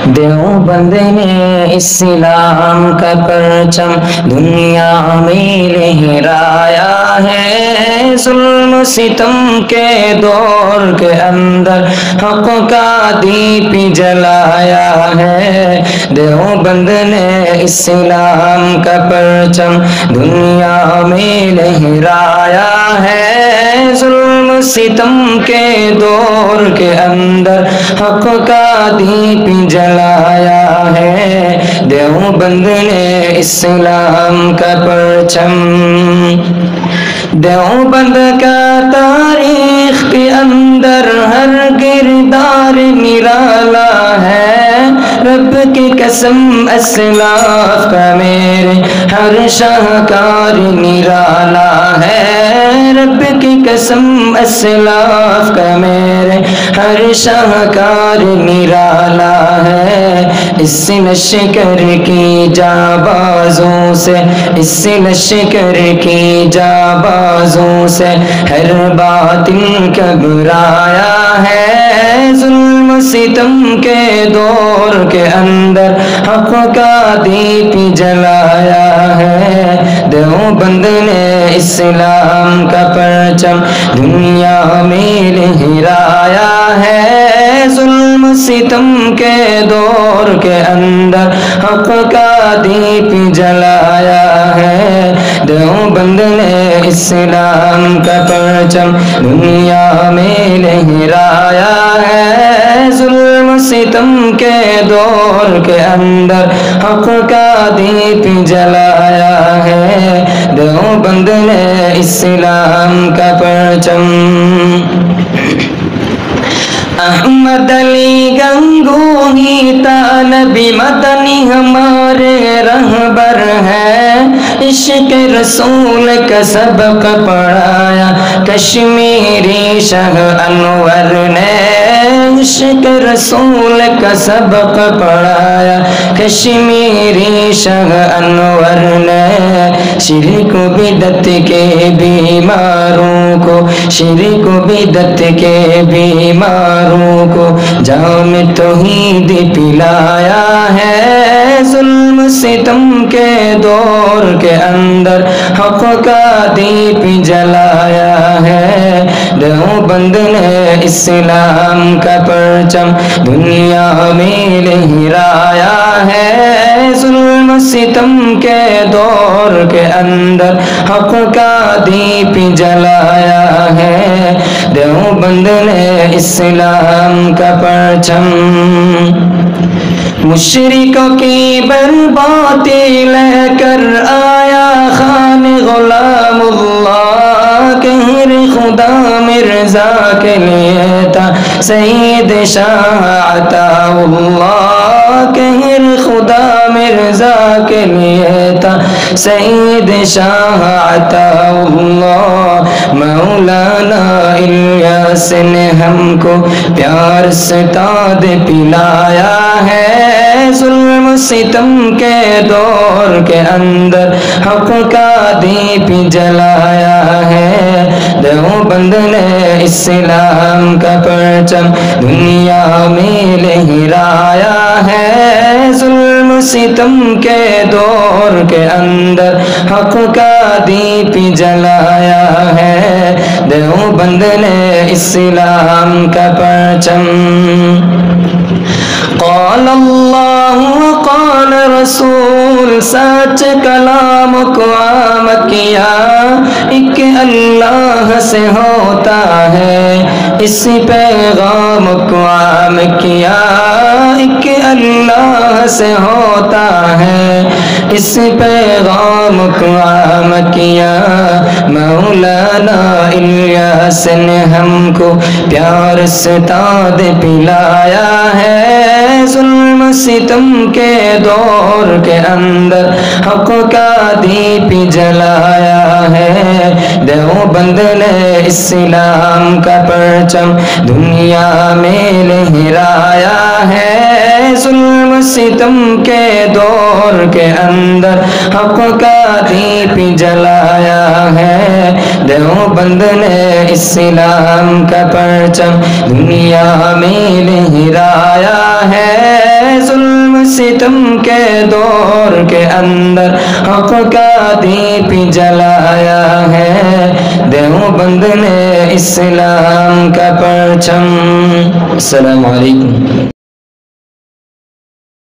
دیوبند نے اسلام کا پرچم دنیا میں لہرایا ہے، ظلم ستم کے دور کے اندر حق کا دیپ جلایا ہے۔ دیوبند نے اسلام کا پرچم دنیا میں لہرایا ہے، ظلم ستم کے دور کے اندر حق کا دیپ جلایا ہے۔ دیوبند نے اسلام کا پرچم، دیوبند کا تاریخ کے اندر ہر کردار نرالا ہے، رب کی قسم اسلاف کا میرے ہر شاہکار نرالا ہے، رب کی قسم اسلاف کا میرے ہر شاہکار نرالا ہے۔ اس لشکر کی جانبازوں سے، اس لشکر کی جانبازوں سے ہر باطل گھبرایا ہے، ظلم ستم کے دور کے اندر حق کا دیپ جلایا ہے۔ دیوبند نے اسلام کا پرچم دنیا میں لہرایا ہے، ظلم ستم کے دور کے اندر حق کا دیپ جلایا ہے۔ دیوبند نے اسلام کا پرچم دنیا میں لہرایا ہے، ظلم ستم کے دور کے اندر حق کا دیپ جلایا ہے۔ دیوبند نے اسلام کا پرچم، احمد علی گنگوہی طالب مدنی ہمارے رہبر ہے، عشق رسول کا سبق پڑھایا کشمیری شاہ انور نے، عشق رسول کا سبق پڑھایا کشمیری شاہ انور نے، شرک و بدعت کے بیماروں کو، شرک و بدعت کے بیماروں کو جام توحید پلایا ہے، ظلم ستم کے دور کے اندر حق کا دیپ جلایا ہے۔ دیوبند نے اسلام کا پرچم دنیا میں لہرایا ہے، ظلم ستم کے دور کے اندر حق کا دیپ جلایا ہے۔ دیوبند نے اسلام کا پرچم، مشرکوں کی بربادی لے کر آیا خان غلام اللہ، کہر خدا مرزا کے لیے تھا سید شاہ عطا اللہ، کہر خدا مرزا کے لیے تھا سید شاہ عطا اللہ۔ مولانا الیاس نے ہم کو پیار سے تاد پلایا ہے، ظلم ستم کے دور کے اندر حق کا دیپ جلایا ہے۔ دیوبند نے اسلام کا پرچم دنیا میں لہرایا ہے، ظلم ستم کے دور کے اندر حق کا دیپ جلایا ہے۔ دیوبند نے اسلام کا پرچم، قال اللہ وقال رسول، سچ کلام کو عام کیا، ایک اللہ سے ہوتا ہے، اس پیغام کو عام کیا، ایک اللہ سے ہوتا ہے، اس پیغام کو عام کیا۔ مولانا الیاس نے ہم کو پیار سے تاد پلایا ہے، ظلم ستم کے دور کے اندر حق کا دیپ جلایا ہے۔ دیوبند نے اسلام کا پرچم دنیا میں لہرایا ہے، ظلم ستم کے دور کے اندر حق کا دیپ جلایا ہے۔ دیوبند نے اسلام کا پرچم دنیا میں لہرایا ہے، ستم کے دور کے اندر حق کا دیپ جلایا ہے، دیوبند نے اسلام کا پرچم۔ السلام علیکم۔